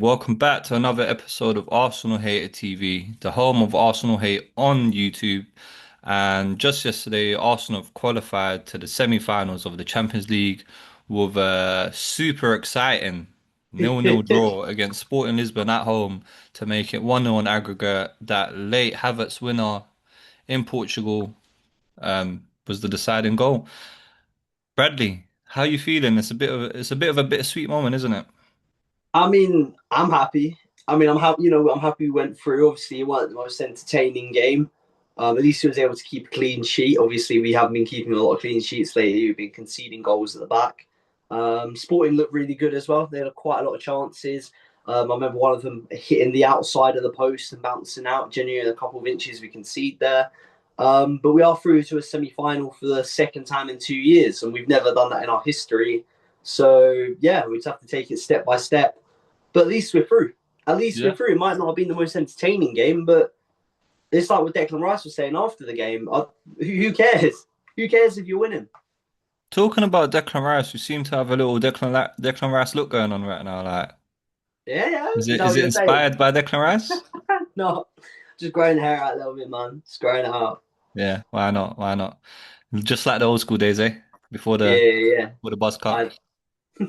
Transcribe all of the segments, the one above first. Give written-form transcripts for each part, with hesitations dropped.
Welcome back to another episode of Arsenal Hater TV, the home of Arsenal hate on YouTube. And just yesterday, Arsenal have qualified to the semi-finals of the Champions League with a super exciting 0-0 draw against Sporting Lisbon at home to make it 1-0 on aggregate. That late Havertz winner in Portugal was the deciding goal. Bradley, how you feeling? It's a bit of a bittersweet moment, isn't it? I'm happy. I'm happy. I'm happy we went through. Obviously, it wasn't the most entertaining game. At least he was able to keep a clean sheet. Obviously, we haven't been keeping a lot of clean sheets lately. We've been conceding goals at the back. Sporting looked really good as well. They had quite a lot of chances. I remember one of them hitting the outside of the post and bouncing out. Genuinely, a couple of inches we concede there. But we are through to a semi-final for the second time in 2 years, and we've never done that in our history. So yeah, we just have to take it step by step. But at least we're through. At least we're Yeah. through. It might not have been the most entertaining game, but it's like what Declan Rice was saying after the game. Who cares? Who cares if you're winning? Talking about Declan Rice, you seem to have a little Declan Rice look going on right now. Like, Yeah, yeah. is Is it that is what it you're saying? inspired by Declan Rice? No, just growing the hair out a little bit, man. Just growing it out. Yeah, why not? Why not? Just like the old school days, eh? Before Yeah, the yeah, yeah. before the buzz cut. I,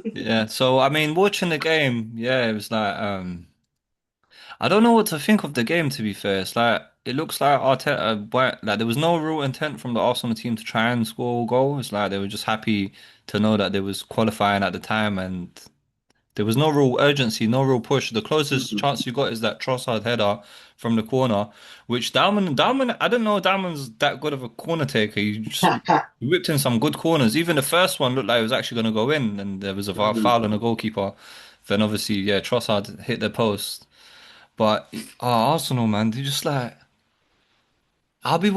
Yeah. So I mean, watching the game, yeah, it was like I don't know what to think of the game, to be fair. It's like it looks like Arteta, but like there was no real intent from the Arsenal team to try and score a goal. It's like they were just happy to know that they was qualifying at the time, and there was no real urgency, no real push. The closest chance you got is that Trossard header from the corner, which Dalman, I don't know Dalman's that good of a corner taker. He whipped in some good corners. Even the first one looked like it was actually going to go in, and there was a foul on the goalkeeper. Then obviously, yeah, Trossard hit the post. But Arsenal, man, they just like I'll be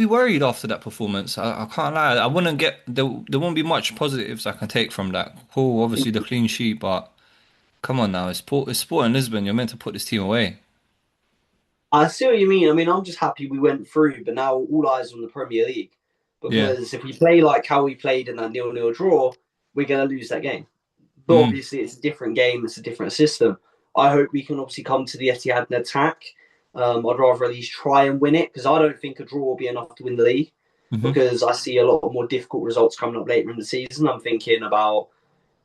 worried after that performance. I can't lie. I wouldn't get there won't be much positives I can take from that. Cool, obviously the clean sheet, but come on now, it's Sporting Lisbon. You're meant to put this team away. I see what you mean. I'm just happy we went through, but now all eyes on the Premier League. Yeah. Because if we play like how we played in that nil-nil draw, we're going to lose that game. But Mm. obviously, it's a different game. It's a different system. I hope we can obviously come to the Etihad and attack. I'd rather at least try and win it because I don't think a draw will be enough to win the league Hmm. because I see a lot more difficult results coming up later in the season. I'm thinking about,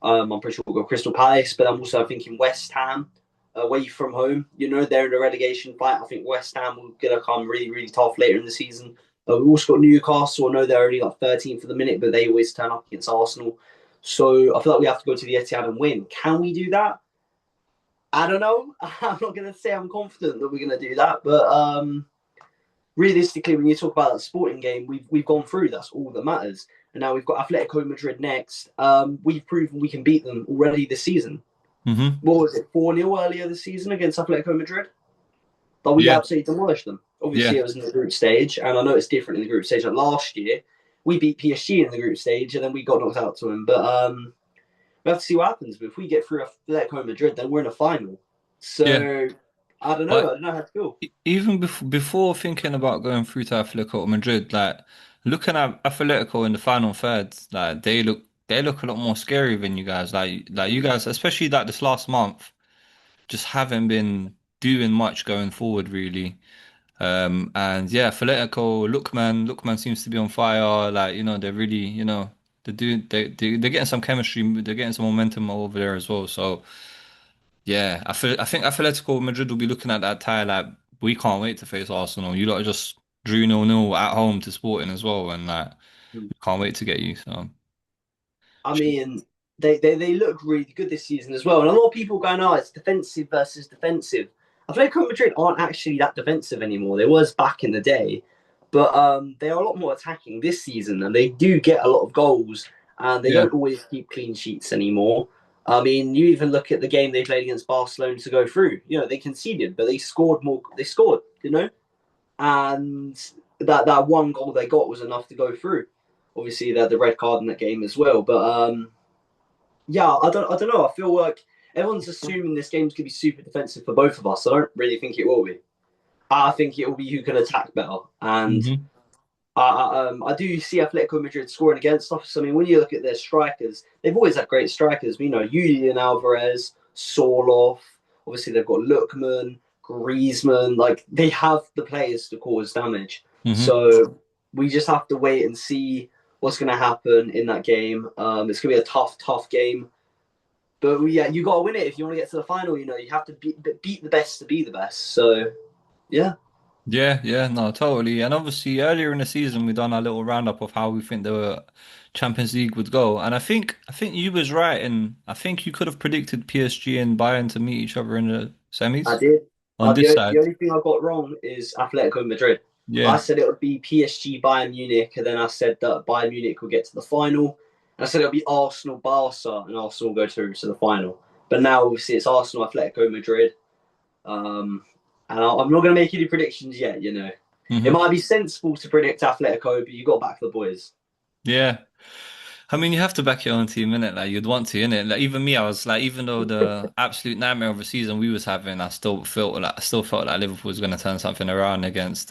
I'm pretty sure we'll go Crystal Palace, but I'm also thinking West Ham away from home. They're in a relegation fight. I think West Ham will going to come really, really tough later in the season. We've also got Newcastle. I know they're only like 13th for the minute, but they always turn up against Arsenal. So I feel like we have to go to the Etihad and win. Can we do that? I don't know. I'm not going to say I'm confident that we're going to do that, but realistically, when you talk about that sporting game, we've gone through. That's all that matters. And now we've got Atletico Madrid next. We've proven we can beat them already this season. Hmm. What was it, 4-0 earlier this season against Atletico Madrid? But we Yeah. absolutely demolished them. Obviously, Yeah. it was in the group stage, and I know it's different in the group stage. Like last year, we beat PSG in the group stage, and then we got knocked out to them. But we have to see what happens. But if we get through Atletico Madrid, then we're in a final. Yeah. So I don't know. I But don't know how to feel. even before thinking about going through to Atletico Madrid, like looking at Atletico in the final third, like they look a lot more scary than you guys. Like you guys, especially like this last month, just haven't been doing much going forward really. And yeah, Atletico, Lookman seems to be on fire. Like, they're really, they're getting some chemistry, they're getting some momentum over there as well. So yeah, I think Atletico Madrid will be looking at that tie like we can't wait to face Arsenal. You lot just drew 0-0 at home to Sporting as well, and like we can't wait to get you. So I mean, they look really good this season as well. And a lot of people going, oh, it's defensive versus defensive. Atletico Madrid aren't actually that defensive anymore. They was back in the day, but they are a lot more attacking this season, and they do get a lot of goals, and they yeah, don't always keep clean sheets anymore. I mean, you even look at the game they played against Barcelona to go through. They conceded, but they scored more. They scored, and that one goal they got was enough to go through. Obviously, they had the red card in that game as well. But yeah, I don't know. I feel like everyone's assuming this game's gonna be super defensive for both of us. I don't really think it will be. I think it will be who can attack better, and hmm, I do see Atletico Madrid scoring against us. I mean, when you look at their strikers, they've always had great strikers. Julian Alvarez, Sorloth. Obviously, they've got Lookman, Griezmann. Like they have the players to cause damage. Hmm. So we just have to wait and see what's going to happen in that game. It's going to be a tough game. But yeah, you got to win it if you want to get to the final. You know, you have to beat the best to be the best. So yeah, Yeah, yeah, no, totally. And obviously, earlier in the season, we done our little roundup of how we think the Champions League would go, and I think you was right, and I think you could have predicted PSG and Bayern to meet each other in the I semis did. on this The side. only thing I got wrong is Atletico Madrid. I Yeah. said it would be PSG Bayern Munich, and then I said that Bayern Munich would get to the final. And I said it would be Arsenal Barca, and Arsenal will go through to the final. But now obviously it's Arsenal Atletico Madrid. Um, and I'm not going to make any predictions yet. You know, it Hmm. might be sensible to predict Atletico, but you got to back the boys. Yeah. I mean, you have to back your own team, innit? Like you'd want to, innit? Like even me, I was like, even though the absolute nightmare of a season we was having, I still felt like Liverpool was going to turn something around against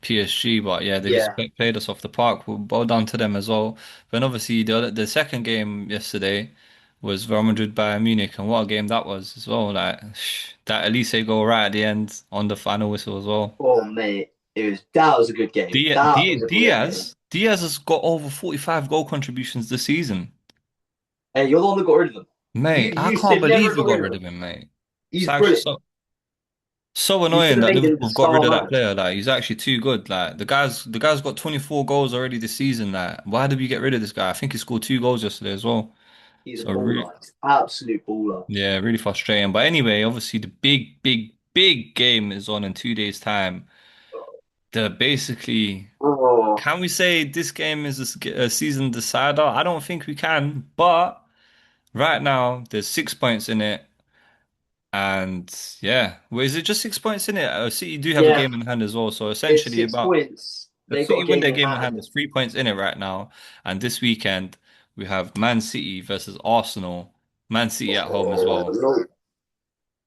PSG. But yeah, they just Yeah. played us off the park. We'll bow down to them as well. But obviously, the second game yesterday was Real Madrid Bayern Munich, and what a game that was as well. Like that Elise goal right at the end on the final whistle as well. Oh mate, that was a good game. That was a great game. Diaz has got over 45 goal contributions this season. Hey, you're the one that got rid of them. Mate, I You can't should never believe have we got got rid of rid of him. him, mate. It's He's actually brilliant. so You should annoying have that made him the Liverpool got rid star of that man. player. Like he's actually too good. Like the guy's got 24 goals already this season. Like why did we get rid of this guy? I think he scored 2 goals yesterday as well. He's a So really, baller. He's an absolute baller. yeah, really frustrating. But anyway, obviously the big game is on in 2 days' time. The basically, Oh, can we say this game is a season decider? I don't think we can. But right now, there's 6 points in it. And yeah, well, is it just 6 points in it? City do have a yeah. game in hand as well. So It's essentially, six about points. if They got City a win game their in game in hand, hand. there's 3 points in it right now. And this weekend, we have Man City versus Arsenal. Man City at home as Oh, well. no.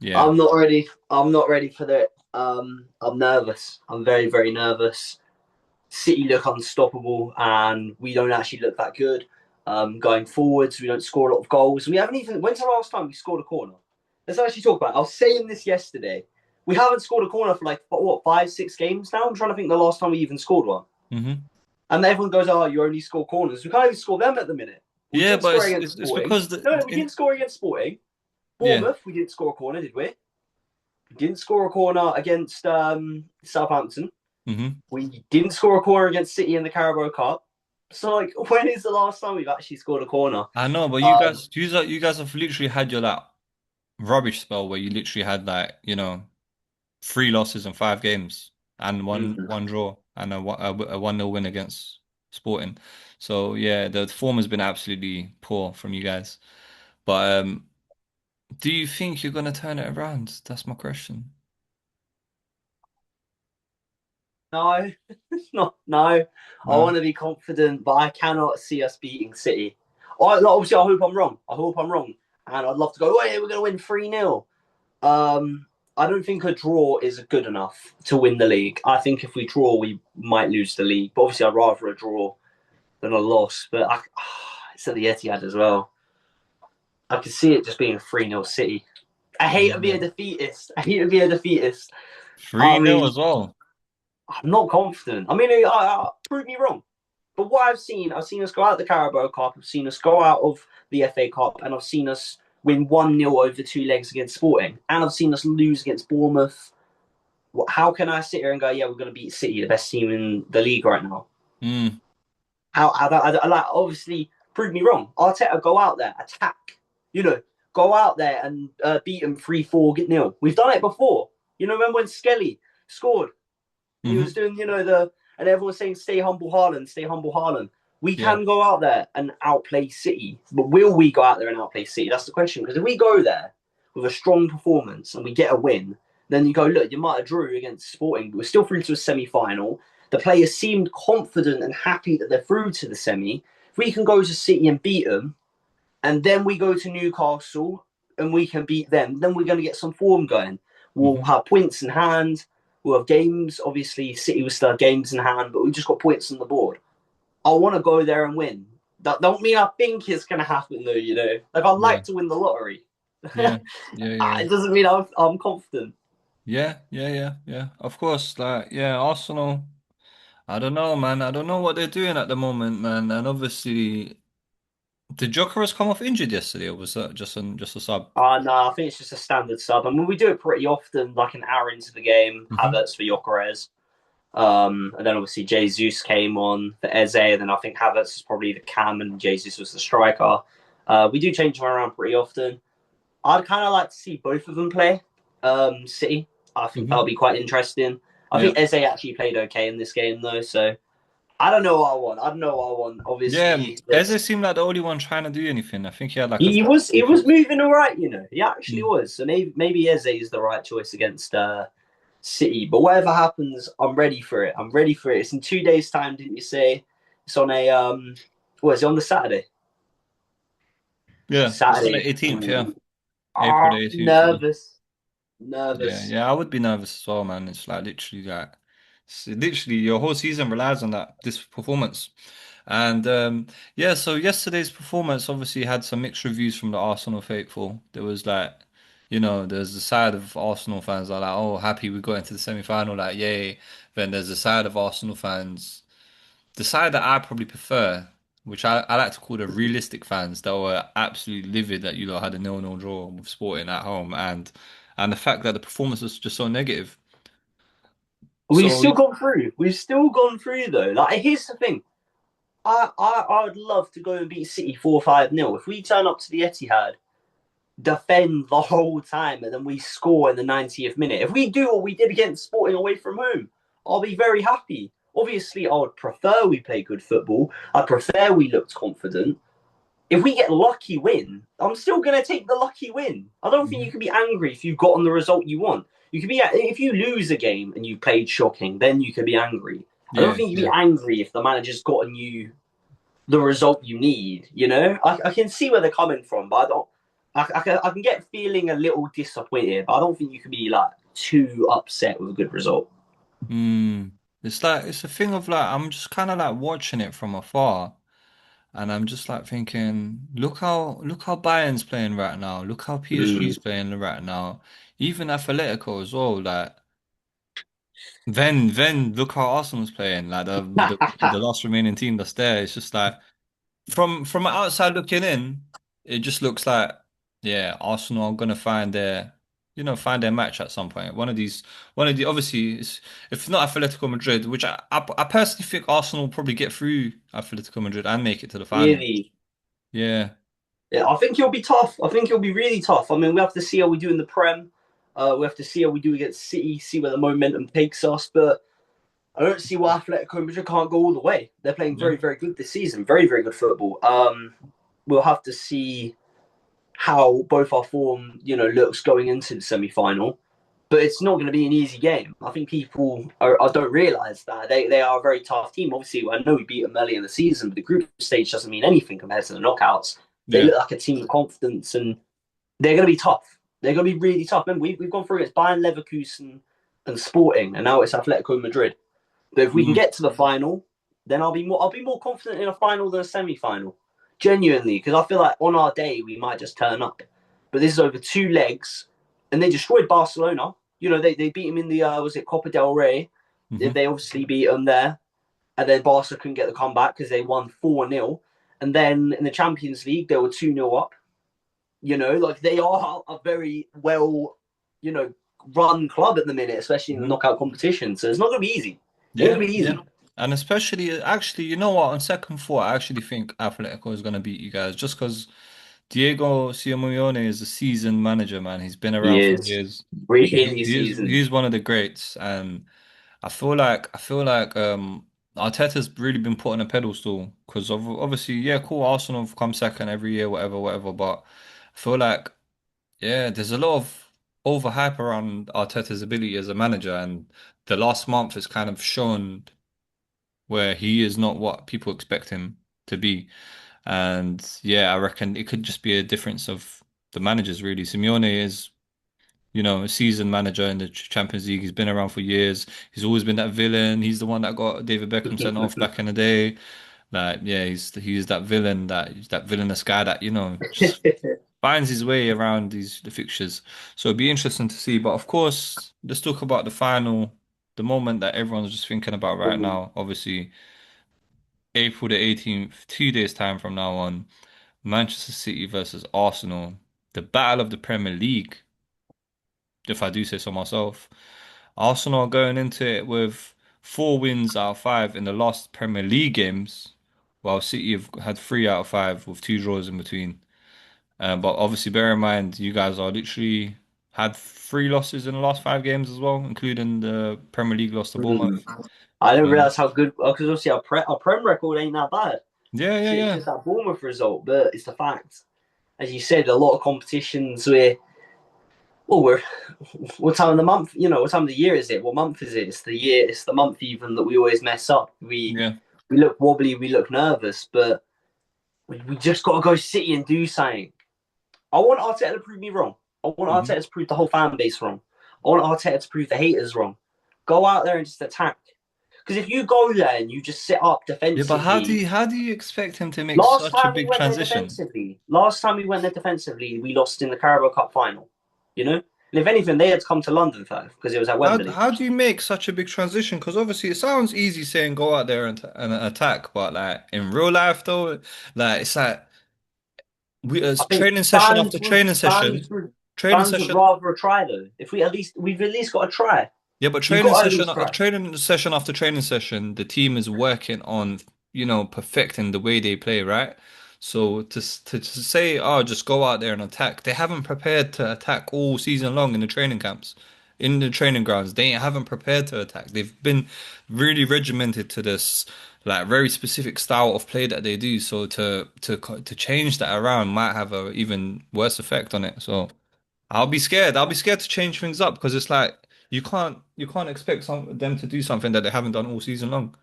Yeah. I'm not ready. I'm not ready for that. I'm nervous. I'm very nervous. City look unstoppable, and we don't actually look that good. Going forwards, we don't score a lot of goals. We haven't even. When's the last time we scored a corner? Let's actually talk about it. I was saying this yesterday. We haven't scored a corner for like what 5, 6 games now. I'm trying to think the last time we even scored one. Hmm. And everyone goes, "Oh, you only score corners." We can't even score them at the minute. We Yeah, didn't but score it's against it's, it's Sporting. because No, we didn't score against Sporting. yeah. Bournemouth, we didn't score a corner, did we? We didn't score a corner against Southampton. Hmm. We didn't score a corner against City in the Carabao Cup. So, like, when is the last time we've actually scored a corner? I know, but Um, you guys have literally had your like rubbish spell where you literally had like, 3 losses in 5 games and one draw and a 1-0 win against Sporting. So yeah, the form has been absolutely poor from you guys. But do you think you're gonna turn it around? That's my question. no, not no. I No? want to be confident, but I cannot see us beating City. Obviously, I hope I'm wrong. I hope I'm wrong, and I'd love to go. Oh, yeah, we're going to win 3-0. I don't think a draw is good enough to win the league. I think if we draw, we might lose the league. But obviously, I'd rather a draw than a loss. But it's at the Etihad as well. I could see it just being a 3-0 City. I hate to be a Yeah. defeatist. I hate to be a defeatist. I 3-0 mean, as well. I'm not confident. I mean, prove me wrong. But what I've seen us go out of the Carabao Cup. I've seen us go out of the FA Cup, and I've seen us win 1-0 over 2 legs against Sporting, and I've seen us lose against Bournemouth. How can I sit here and go, yeah, we're going to beat City, the best team in the league right now? Mm, Like, obviously, prove me wrong. Arteta, go out there, attack. You know, go out there and beat them 3-4-0. We've done it before. You know, remember when Skelly scored? He hmm. was doing, and everyone was saying, stay humble, Haaland, stay humble, Haaland. We Yeah. can go out there and outplay City, but will we go out there and outplay City? That's the question. Because if we go there with a strong performance and we get a win, then you go, look, you might have drew against Sporting, but we're still through to a semi-final. The players seemed confident and happy that they're through to the semi. If we can go to City and beat them, and then we go to Newcastle and we can beat them, then we're going to get some form going. We'll Hmm. have points in hand. We'll have games. Obviously, City will still have games in hand, but we just got points on the board. I want to go there and win. That don't mean I think it's going to happen, though, you know. Like, I'd Yeah. like to win the lottery. Yeah, yeah, yeah, It doesn't mean I'm confident. yeah, yeah, yeah, yeah. Of course, like yeah, Arsenal. I don't know, man. I don't know what they're doing at the moment, man. And obviously, did Jokeris come off injured yesterday, or was that just a sub? No, I think it's just a standard sub. I mean, we do it pretty often, like an hour into the game, Hmm. Havertz for Gyökeres. And then obviously Jesus came on for Eze, and then I think Havertz is probably the cam and Jesus was the striker. We do change them around pretty often. I'd kind of like to see both of them play City. I think that'll Hmm. be quite interesting. I Yeah, think Eze actually played okay in this game though, so I don't know what I want. I don't know what I want. yeah. Obviously, Eze seemed like the only one trying to do anything. I think he had like a he couple was he of was chances. moving all right. He actually Mm. was. So maybe Eze is the right choice against City. But whatever happens, I'm ready for it. I'm ready for it. It's in 2 days' time, didn't you say? It's on a what is it on the Saturday? Yeah, it's on the Saturday. 18th. Yeah, April Ah, the 18th. Yeah. nervous, Yeah, nervous. yeah, I would be nervous as well, man. It's like literally literally your whole season relies on that this performance. And yeah, so yesterday's performance obviously had some mixed reviews from the Arsenal faithful. There was like, there's the side of Arsenal fans that are like, oh, happy we got into the semi-final, like yay. Then there's the side of Arsenal fans, the side that I probably prefer, which I like to call the realistic fans that were absolutely livid that you lot had a 0-0 draw with Sporting at home and the fact that the performance was just so negative. We've So still gone through. We've still gone through though. Like here's the thing. I would love to go and beat City 4-5-0. If we turn up to the Etihad, defend the whole time, and then we score in the 90th minute. If we do what we did against Sporting away from home, I'll be very happy. Obviously, I would prefer we play good football. I prefer we looked confident. If we get lucky win, I'm still going to take the lucky win. I don't think you mhm. can be angry if you've gotten the result you want. You can be if you lose a game and you played shocking, then you can be angry. I don't Yeah, think you can yeah. be angry if the manager's gotten you the result you need. I can see where they're coming from, but I don't. I can get feeling a little disappointed, but I don't think you can be like too upset with a good result. Mm. It's like it's a thing of like I'm just kind of like watching it from afar, and I'm just like thinking, look how Bayern's playing right now, look how Mm. PSG's playing right now, even Atletico as well. Like then look how Arsenal's playing, like the last remaining team that's there. It's just like from outside looking in, it just looks like yeah, Arsenal are gonna find their match at some point. One of the obviously, if not Atletico Madrid, which I personally think Arsenal will probably get through Atletico Madrid and make it to the final. Really, Yeah, yeah, I think it'll be tough. I think it'll be really tough. I mean, we have to see how we do in the Prem. We have to see how we do against City, see where the momentum takes us. But I don't see why Atletico Madrid can't go all the way. They're playing yeah, very, very good this season. Very, very good football. We'll have to see how both our form, looks going into the semi-final. But it's not going to be an easy game. I think people don't realise that they are a very tough team. Obviously, I know we beat them early in the season, but the group stage doesn't mean anything compared to the knockouts. They yeah. look like a team of confidence, and they're going to be tough. They're going to be really tough. Remember, we've gone through against Bayern Leverkusen and Sporting, and now it's Atletico Madrid. But if we can Mm. get to the final, then I'll be more confident in a final than a semi-final. Genuinely, because I feel like on our day we might just turn up. But this is over 2 legs, and they destroyed Barcelona. They beat him in the was it Copa del Rey? Hmm. They obviously beat them there, and then Barca couldn't get the comeback because they won 4-0. And then in the Champions League they were 2-0 up. Like they are a very well, you know, run club at the minute, especially in the Hmm. knockout competition. So it's not going to be easy. It ain't Yeah, going to be yeah. easy. And especially, actually, you know what? On second thought, I actually think Atletico is gonna beat you guys just because Diego Simeone is a seasoned manager, man. He's been He around for is years. really seasoned. He's one of the greats, and I feel like Arteta's really been put on a pedestal because of obviously, yeah, cool. Arsenal have come second every year, whatever, whatever. But I feel like yeah, there's a lot of overhype around Arteta's ability as a manager, and the last month has kind of shown where he is not what people expect him to be. And yeah, I reckon it could just be a difference of the managers, really. Simeone is a seasoned manager in the Champions League. He's been around for years. He's always been that villain. He's the one that got David Beckham sent off back in the day. Like, yeah, he's that villain, that villainous guy that, just finds his way around the fixtures. So it'd be interesting to see. But of course, let's talk about the final, the moment that everyone's just thinking about right Mm. now. Obviously, April the 18th, 2 days time from now on, Manchester City versus Arsenal, the battle of the Premier League, if I do say so myself. Arsenal are going into it with 4 wins out of 5 in the last Premier League games, while City have had 3 out of 5 with 2 draws in between. But obviously, bear in mind, you guys are literally had 3 losses in the last 5 games as well, including the Premier League loss to Mm. Bournemouth. I didn't Um, realize how good because obviously our prem record ain't that bad. yeah, yeah, It's yeah. just that Bournemouth result, but it's the fact. As you said, a lot of competitions where well, we're what time of the month? You know, what time of the year is it? What month is it? It's the year. It's the month even that we always mess up. Yeah. We look wobbly. We look nervous, but we just got to go City and do something. I want Arteta to prove me wrong. I want hmm Arteta to prove the whole fan base wrong. I want Arteta to prove the haters wrong. Go out there and just attack. Because if you go there and you just sit up Yeah, but how do defensively, you expect him to make such a big transition? last time we went there defensively, we lost in the Carabao Cup final. You know, and if anything, they had to come to London first because it was at How Wembley. how do you make such a big transition? Because obviously it sounds easy saying go out there and attack, but like in real life though, like it's like we I think training session after training fans would session. rather try though. If we at least we've at least got to try. Yeah, but We've got to at least try. training session after training session, the team is working on, perfecting the way they play, right? So to say, oh, just go out there and attack, they haven't prepared to attack all season long in the training camps, in the training grounds. They haven't prepared to attack. They've been really regimented to this like very specific style of play that they do. So to change that around might have a even worse effect on it. So. I'll be scared. I'll be scared to change things up because it's like you can't expect them to do something that they haven't done all season long.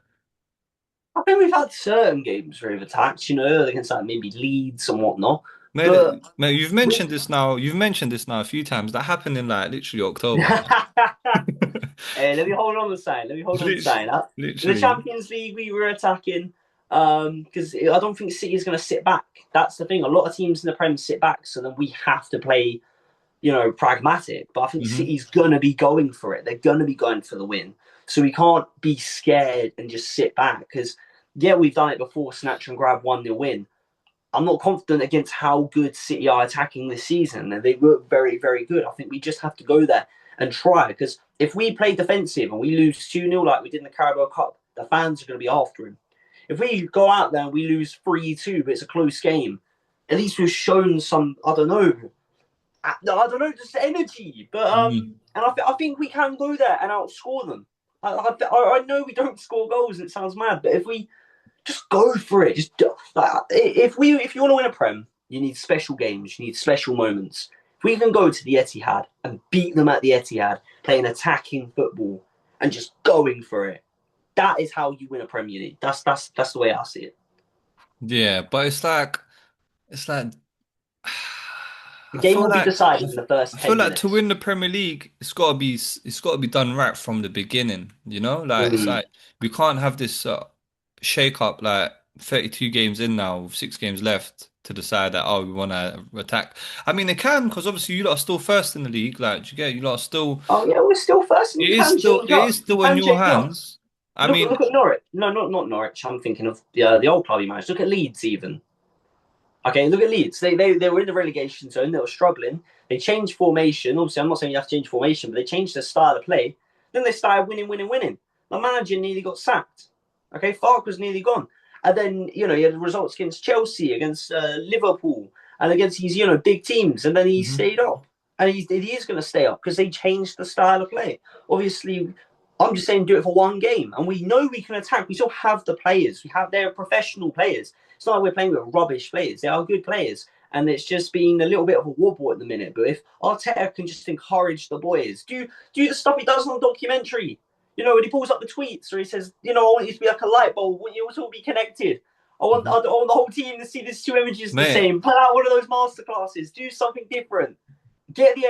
I think we've had certain games where we've attacked, you know, against like maybe Leeds and whatnot. But Mate, you've we mentioned this now. You've mentioned this now a few times. That happened in like literally October. Hey, let me hold on to saying. Let me hold on to Literally, saying that. In the literally. Champions League, we were attacking because I don't think City is going to sit back. That's the thing. A lot of teams in the Prem sit back, so then we have to play, you know, pragmatic. But I think hmm City's going to be going for it. They're going to be going for the win. So we can't be scared and just sit back because, yeah, we've done it before, snatch and grab 1-0 win. I'm not confident against how good City are attacking this season, and they were very, very good. I think we just have to go there and try because if we play defensive and we lose 2-0 like we did in the Carabao Cup, the fans are going to be after him. If we go out there and we lose 3-2, but it's a close game, at least we've shown some, I don't know, just energy. But hmm and I think we can go there and outscore them. I know we don't score goals, and it sounds mad, but if we just go for it. Just like if you want to win a prem, you need special games. You need special moments. If we can go to the Etihad and beat them at the Etihad, playing attacking football and just going for it, that is how you win a Premier League. That's the way I see it. Yeah, but it's like The I game feel will be like decided in the I first feel ten like to minutes. win the Premier League, it's got to be done right from the beginning. Like it's Mm. like we can't have this shake up like 32 games in now with 6 games left to decide that we want to attack. I mean, they can because obviously you lot are still first in the league. Like, do you get you lot are still. Oh yeah, we're still first, and It is still it is You still in can your change up. hands. I mean, Look at Norwich. No, not Norwich. I'm thinking of the old club you managed. Look at Leeds even. Okay, look at Leeds. They were in the relegation zone. They were struggling. They changed formation. Obviously, I'm not saying you have to change formation, but they changed their style of play. Then they started winning. The manager nearly got sacked. Okay, Fark was nearly gone. And then, you know, he had the results against Chelsea, against Liverpool, and against these, you know, big teams. And then he mhm. stayed up. And he is going to stay up because they changed the style of play. Obviously, I'm just saying do it for one game. And we know we can attack. We still have the players. They're professional players. It's not like we're playing with rubbish players. They are good players. And it's just been a little bit of a wobble at the minute. But if Arteta can just encourage the boys, do the stuff he does on the documentary. You know, when he pulls up the tweets or he says, you know, I want you to be like a light bulb. I want you to all be connected. Mhm. I want the whole team to see these two images the Mate, same. Put out one of those masterclasses. Do something different. Get the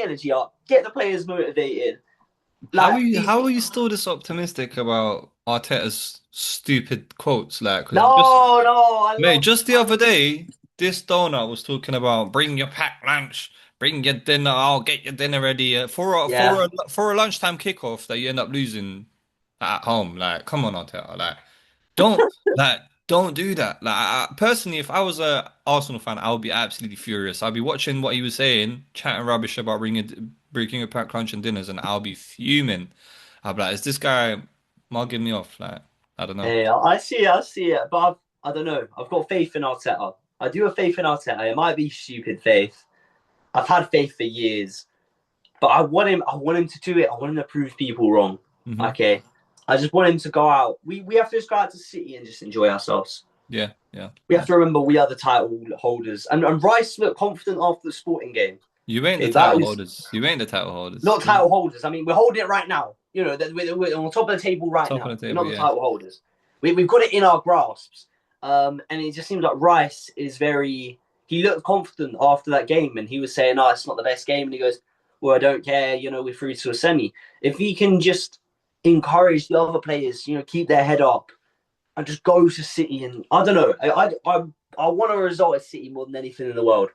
energy up. Get the players motivated. how Like are you these. how are you still this optimistic about Arteta's stupid quotes? Like, because just No, I mate, love. just the I other day. this donut was talking about bring your packed lunch, bring your dinner. I'll get your dinner ready Yeah. for a lunchtime kickoff that you end up losing at home. Like, come on, Arteta. Don't don't do that. Personally, if I was a Arsenal fan, I would be absolutely furious. I'd be watching what he was saying, chatting rubbish about bringing a packed lunch and dinners, and I'll be fuming. I'll be like, is this guy mugging me off? Like, I don't know. Hey, I see it, I see it, but I don't know. I've got faith in Arteta. I do have faith in Arteta. It might be stupid faith. I've had faith for years, but I want him. I want him to do it. I want him to prove people wrong. Hmm. Okay, I just want him to go out. We have to just go out to City and just enjoy ourselves. Yeah, yeah, We have yeah. to remember we are the title holders. And Rice looked confident after the Sporting game. You ain't the Okay, that title is holders. You ain't the title holders. not title holders. I mean, we're holding it right now. You know, we're on top of the table right Top now. of the We're table, not the yeah. title holders. We've got it in our grasps. And it just seems like Rice is very. He looked confident after that game, and he was saying, "Oh, it's not the best game." And he goes, "Well, I don't care. You know, we're through to a semi. If he can just encourage the other players, you know, keep their head up and just go to City, and I don't know. I want a result at City more than anything in the world.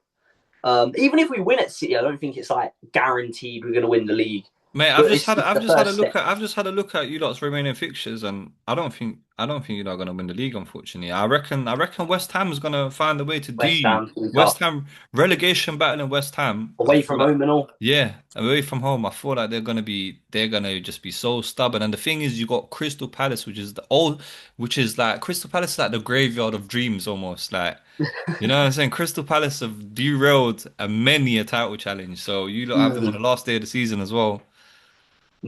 Even if we win at City, I don't think it's like guaranteed we're going to win the league. Mate, But it's the first step. I've just had a look at you lot's remaining fixtures, and I don't think you're not gonna win the league, unfortunately. I reckon West Ham is gonna find a way to do West you. Ham's been West tough. Ham relegation battle in West Ham. I Away feel from like, home and all. yeah, away from home. I feel like they're gonna just be so stubborn. And the thing is, you got Crystal Palace, which is like Crystal Palace is like the graveyard of dreams almost. Like, you know what I'm saying? Crystal Palace have derailed many a title challenge. So you lot have them on the last day of the season as well.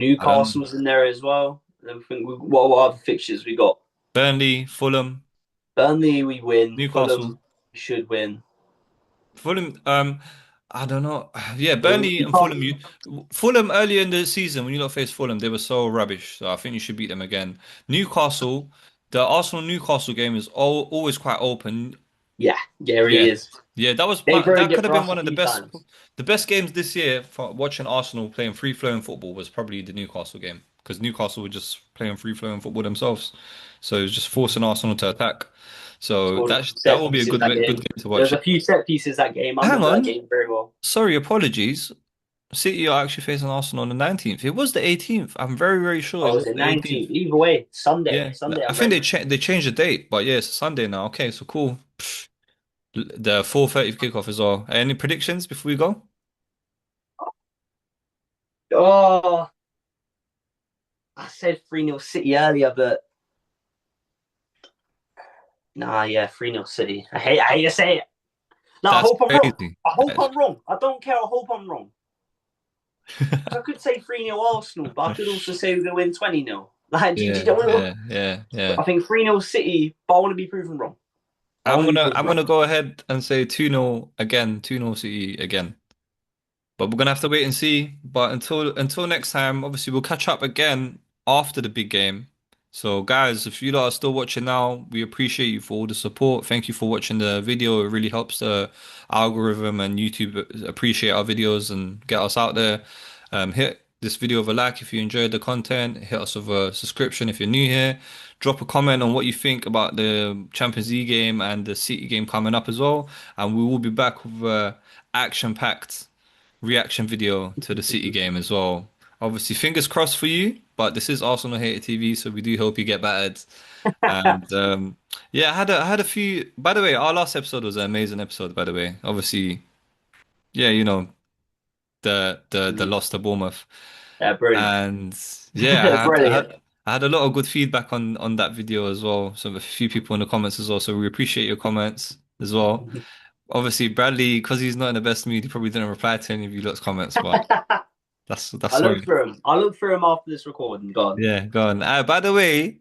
I don't know. Newcastle's in there as well. I think what other fixtures we got? Burnley, Fulham, Burnley, we win. Newcastle. Fulham should win. Fulham, I don't know. Yeah, We, Burnley we and Fulham. can't. Fulham earlier in the season when you lot faced Fulham, they were so rubbish. So I think you should beat them again. Newcastle, the Arsenal Newcastle game is always quite open. Yeah, yeah, it really Yeah, is. yeah, They've that ruined could it have for been us a one of few times. the best games this year for watching Arsenal playing free flowing football was probably the Newcastle game because Newcastle were just playing free flowing football themselves, so it was just forcing Arsenal to attack. So Scored a few that set will be a pieces that good game. game to There was watch. a few set pieces that game. I Hang remember that on, game very well. sorry, apologies. City are actually facing Arsenal on the 19th. It was the 18th. I'm very sure I it was was in the 18th. 19th. Either way, Sunday. Yeah, Sunday, I I'm think ready. they changed the date, but yeah, it's a Sunday now. Okay, so cool. The 4:30 kickoff as well. Any predictions before we go? Oh, I said 3-0 City earlier, but nah, yeah, 3-0 City. I hate to say it. No, I That's hope I'm wrong. crazy. I hope That is I'm wrong. I don't care. I hope I'm wrong. I could say 3-0 Arsenal, but I could also say we're going to win 20-0. Like, do you Yeah, know what? yeah. I think 3-0 City, but I want to be proven wrong. I want to be proven I'm wrong. gonna go ahead and say 2-0 again, 2-0 City again. But we're gonna have to wait and see. But until next time, obviously we'll catch up again after the big game. So guys, if you lot are still watching now, we appreciate you for all the support. Thank you for watching the video. It really helps the algorithm and YouTube appreciate our videos and get us out there. Hit this video with a like if you enjoyed the content. Hit us with a subscription if you're new here. Drop a comment on what you think about the Champions League game and the City game coming up as well. And we will be back with action-packed reaction video to the City game as well. Obviously, fingers crossed for you, but this is Arsenal Hater TV, so we do hope you get battered. And yeah, I had a few. By the way, our last episode was an amazing episode. By the way, obviously, yeah, you know the loss to Bournemouth, Yeah, brilliant. and yeah, Brilliant. I had a lot of good feedback on that video as well. So a few people in the comments as well. So we appreciate your comments as well. Obviously, Bradley, because he's not in the best mood, he probably didn't reply to any of you lot's comments, but that's I look sorry. through him. I look through him after this recording. Gone. Yeah, go on. By the way,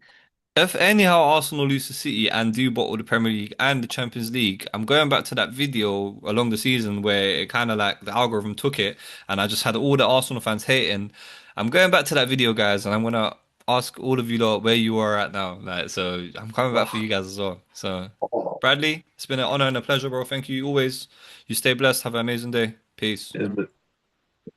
if anyhow Arsenal lose to City and do bottle the Premier League and the Champions League, I'm going back to that video along the season where it kind of like the algorithm took it and I just had all the Arsenal fans hating. I'm going back to that video, guys, and I'm gonna ask all of you lot where you are at now. Like, so I'm coming back for you guys as well. So, Oh, Bradley, it's been an honor and a pleasure, bro. Thank you always. You stay blessed. Have an amazing day. Peace. oh.